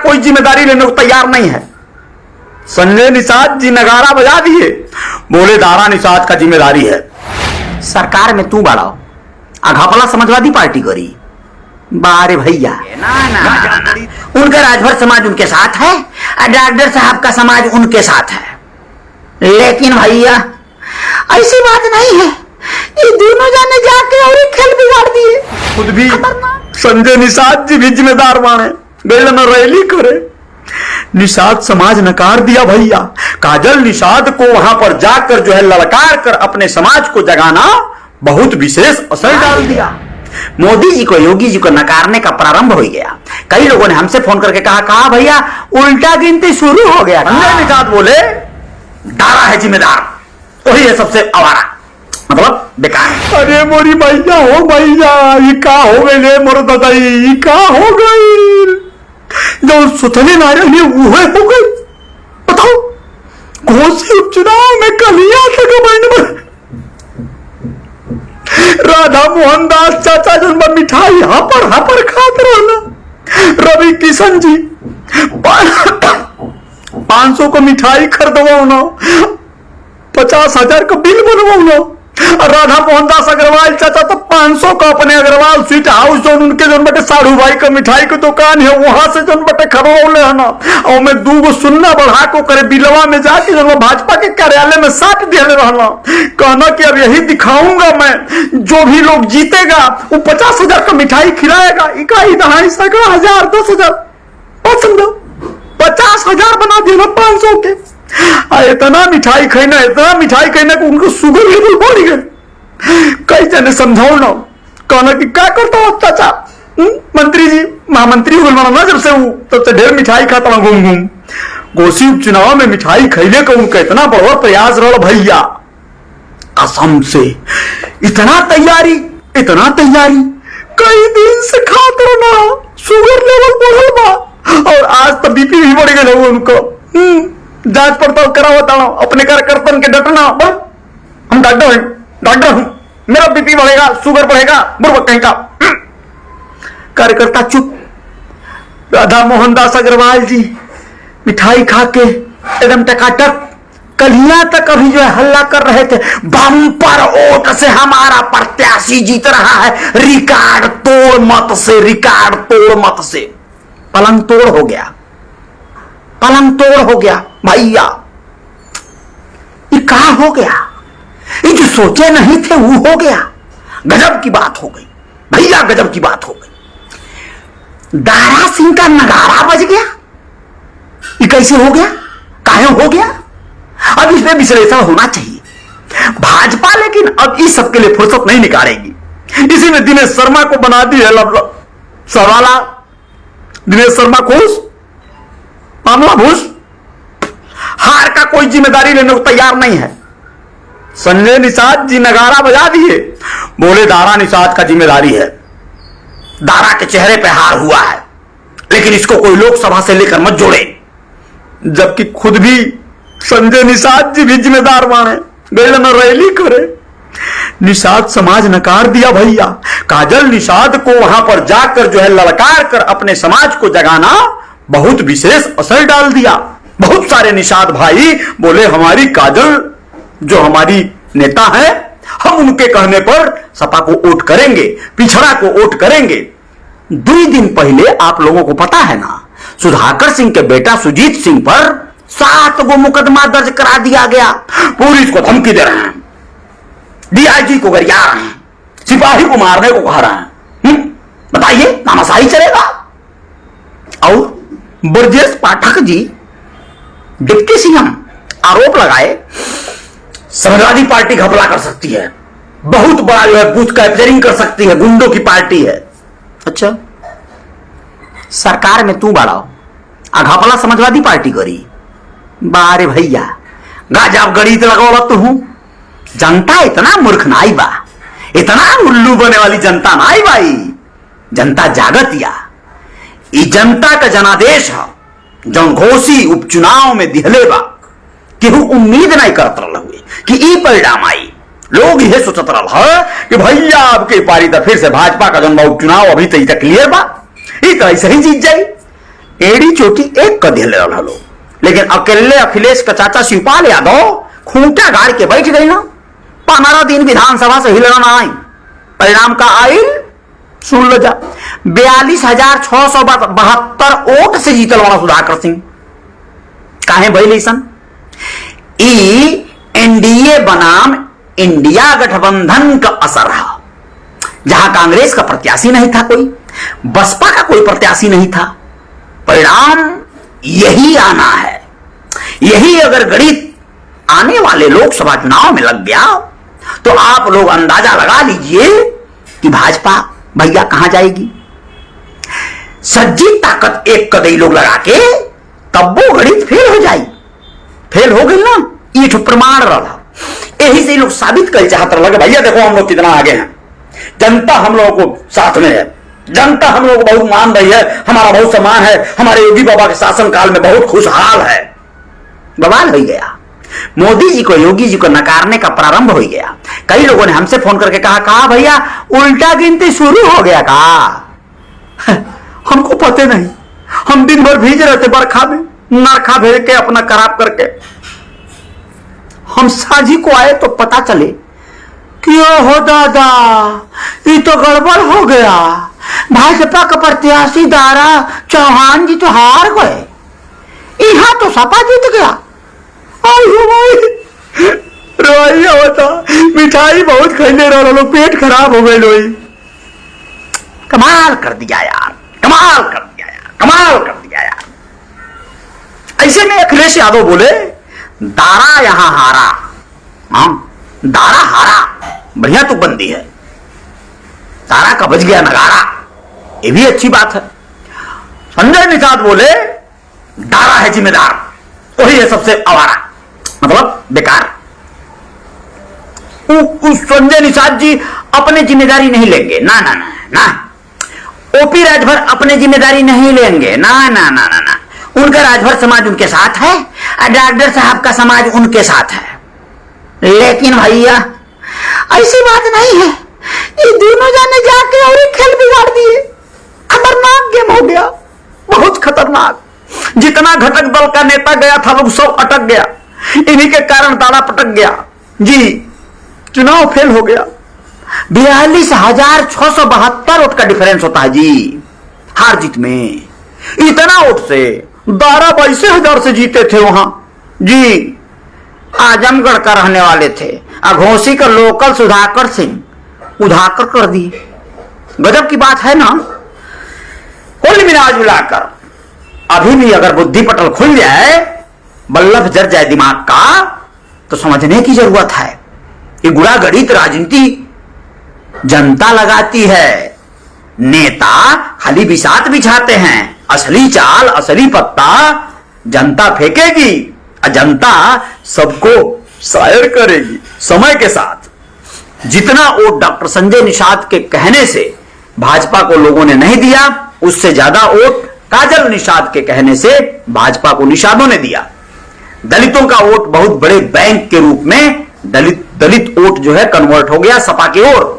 कोई जिम्मेदारी लेने को तैयार नहीं है। संजय निषाद जी नगारा बजा दिए, बोले दारा निषाद का जिम्मेदारी है। सरकार में तू बड़ा अघापला समाजवादी पार्टी करी। बारे भैया ना उनका राजभर समाज उनके साथ है, डॉक्टर साहब का समाज उनके साथ है। लेकिन भैया ऐसी बात नहीं है, ये दोनों जाने जाके और एक खेल बिगाड़ दिए। खुद भी संजय निषाद जी भी जिम्मेदार माने, बेल में रैली करे। निषाद समाज नकार दिया भैया। काजल निषाद को वहां पर जाकर जो है ललकार कर अपने समाज को जगाना बहुत विशेष असर डाल दिया। मोदी जी को, योगी जी को नकारने का प्रारंभ हो गया। कई लोगों ने हमसे फोन करके कहा भैया उल्टा गिनती शुरू हो गया। संजय निषाद बोले दारा है जिम्मेदार, वही है सबसे आवारा, मतलब बेकार। अरे मोरी भैया हो भैया, ये का हो गई मोर दादाई, ये का हो गई जो सुथनी नारियल वो हो गई। बताओ घोसी उपचुनाव में कलिया तक में राधा मोहन दास चाचा जन मिठाई हापर खाते रहना। रवि किशन जी 500 को मिठाई खरीदवाना, 50,000 का बिल बनवाना। राधा मोहन दास अग्रवाल चाचा तो 500 का अपने अग्रवाल स्वीट हाउस जो उनके जो बटे साढ़ू भाई का मिठाई की दुकान है वहां से जो बटे खरवले है ना, और मैं 2 सुन्ना बढ़ा को करे बिलवा में जाके जो भाजपा के कार्यालय में साट दिया रहना। कहना कि अब यही दिखाऊंगा मैं, जो भी लोग जीतेगा वो 50,000 का मिठाई खिलाएगा। इकाई दहाई सगड़ा 1000 10,000 पसंद 50,000 बना दिया ना 500 के। इतना मिठाई खाना, इतना मिठाई खाना को उनको शुगर लेवल बढ़ गए। कई जने समझाओ ना, कहना कि क्या करता हो चाचा, मंत्री जी महामंत्री हो ना जब से वो तब से ढेर मिठाई खाता हूं घूम घूम। घोसी उपचुनाव में मिठाई खैले का उनका इतना बड़ा प्रयास रहा भैया। असम से इतना तैयारी कई दिन से खाते ना, शुगर लेवल बढ़ल बा और आज तो बीपी भी बढ़ गए उनको। जांच पड़ताल करावता अपने कार्यकर्ता के डटना। हम डॉक्टर हूं, मेरा बीपी बढ़ेगा, शुगर बढ़ेगा, बुर्बक कहीं का। कार्यकर्ता चुप। राधा मोहन दास अग्रवाल जी मिठाई खा के एकदम टकाटक कलिया तक अभी जो है हल्ला कर रहे थे, बम्पर वोट से हमारा प्रत्याशी जीत रहा है, रिकॉर्ड तोड़ मत से। पलंग तोड़ हो गया भैया। ये कहा हो गया, ये जो सोचे नहीं थे वो हो गया। गजब की बात हो गई भैया, गजब की बात हो गई। दारा सिंह का नगारा बज गया। ये कैसे हो गया, काहे हो गया? अब इसमें विश्लेषण होना चाहिए। भाजपा लेकिन अब इस सब के लिए फुर्सत नहीं निकालेगी। इसी में दिनेश शर्मा को बना दी है सवाला। दिनेश शर्मा खुश, मामला भूस। हार का कोई जिम्मेदारी लेने को तैयार नहीं है। संजय निषाद जी नगारा बजा दिए, बोले दारा निषाद का जिम्मेदारी है। दारा के चेहरे पे हार हुआ है, लेकिन इसको कोई लोकसभा से लेकर मत जोड़े। जबकि खुद भी संजय निषाद जी भी जिम्मेदार माने, बेल में रैली करे। निषाद समाज नकार दिया भैया। काजल निषाद को वहां पर जाकर जो है ललकार कर अपने समाज को जगाना बहुत विशेष असर डाल दिया। बहुत सारे निषाद भाई बोले हमारी काजल जो हमारी नेता है, हम उनके कहने पर सपा को वोट करेंगे, पिछड़ा को वोट करेंगे। 2 दिन पहले आप लोगों को पता है ना, सुधाकर सिंह के बेटा सुजीत सिंह पर 7 गो मुकदमा दर्ज करा दिया गया। पुलिस को धमकी दे रहे हैं, डीआईजी को गरिया रहे हैं, सिपाही को मारने को कह रहे हैं। बताइए तानाशाही चलेगा? और ब्रजेश पाठक जी डिप्टी सीएम आरोप लगाए समाजवादी पार्टी घपला कर सकती है, बहुत बड़ा जो है बूथ कैप्चरिंग कर सकती है, गुंडों की पार्टी है। अच्छा, सरकार में तू बड़ा घपला समाजवादी पार्टी करी। बारे भैया गजब गणित लगावत हूं। जनता इतना मूर्ख नाई बा, इतना उल्लू बने वाली जनता नाई भाई। जनता जागत या ये जनता का जनादेश है जो घोसी उपचुनाव में दिहले बा कि उम्मीद नहीं करत रहा कि ई परिणाम आई। लोग यह सोचत रहा कि भैया आपके पारी तो फिर से भाजपा का जन्म उपचुनाव अभी तक क्लियर बा, ई तो ऐसे ही जीत जाए। एड़ी चोटी एक क दिल हलो, लेकिन अकेले अखिलेश का चाचा शिवपाल यादव खूंटा गाड़ के बैठ गई ना। 15 दिन विधानसभा से हिलना ना आई। परिणाम का आइल सुन लो जा, 42,672 वोट से जीतल वाला सुधाकर सिंह। काहे भइल सन? ई एनडीए बनाम इंडिया गठबंधन का असर है, जहां कांग्रेस का प्रत्याशी नहीं था कोई, बसपा का कोई प्रत्याशी नहीं था। परिणाम यही आना है। यही अगर गणित आने वाले लोकसभा चुनाव में लग गया तो आप लोग अंदाजा लगा लीजिए कि भाजपा भैया कहां जाएगी। सज्जी ताकत एक कदई लोग लगा के तब वो गणित फेल हो जाए। फेल हो गई ना, ये तो प्रमाण रहा। यही से लोग साबित कर चाहते लगे भैया देखो हम लोग कितना आगे हैं, जनता हम लोगों को साथ में है, जनता हम लोग को बहुत मान रही है, हमारा बहुत सम्मान है, हमारे योगी बाबा के शासन काल में बहुत खुशहाल है। बवाल हो गया। मोदी जी को, योगी जी को नकारने का प्रारंभ हो गया। कई लोगों ने हमसे फोन करके कहा भैया उल्टा गिनती शुरू हो गया का? हमको पता नहीं, हम दिन भर भीज रहे थे बरखा में, नरखा भेज के अपना खराब करके हम साझी को आए तो पता चले कि हो दादा ये तो गड़बड़ हो गया, भाजपा का प्रत्याशी दारा चौहान जी तो हार गए, यहां तो सपा जीत गया। रोइया होता, मिठाई बहुत खाने रहा लोग, पेट खराब हो गए लोई। कमाल कर दिया यार, कमाल कर दिया यार, कमाल कर दिया यार। ऐसे में अखिलेश यादव बोले दारा यहां हारा। हाँ, दारा हारा, बढ़िया तो बंदी है, दारा का बज गया नगारा, ये भी अच्छी बात है। संजय निषाद बोले दारा है जिम्मेदार, वही है सबसे आवारा, मतलब बेकार। उस संजय निषाद जी अपने जिम्मेदारी नहीं लेंगे, ना ना ना ना। ओपी राजभर अपने जिम्मेदारी नहीं लेंगे, ना ना ना ना ना। उनका राजभर समाज उनके साथ है, डॉक्टर साहब का समाज उनके साथ है। लेकिन भैया ऐसी बात नहीं है, ये दोनों जाने जाके और खेल बिगाड़ दिए। खतरनाक गेम हो गया, बहुत खतरनाक। जितना घटक दल का नेता गया था वो सब अटक गया, इन्हीं के कारण ताला पटक गया जी, चुनाव फेल हो गया। 42,672 वोट का डिफरेंस होता है जी हार जीत में। इतना वोट से 12-22,000 से जीते थे वहां जी। आजमगढ़ का रहने वाले थे, अघोसी का लोकल सुधाकर सिंह उधाकर कर दिए। गजब की बात है ना। कुल मिला जुलाकर अभी भी अगर बुद्धि पटल खुल जाए, बल्लभ जर जाए दिमाग का, तो समझने की जरूरत है। ये गुड़ा गणित राजनीति जनता लगाती है, नेता खाली बिसात बिछाते हैं। असली चाल, असली पत्ता जनता फेंकेगी, जनता सबको शायर करेगी समय के साथ। जितना वोट डॉक्टर संजय निषाद के कहने से भाजपा को लोगों ने नहीं दिया, उससे ज्यादा वोट काजल निषाद के कहने से भाजपा को निषादों ने दिया। दलितों का वोट बहुत बड़े बैंक के रूप में दलित वोट जो है कन्वर्ट हो गया सपा की ओर।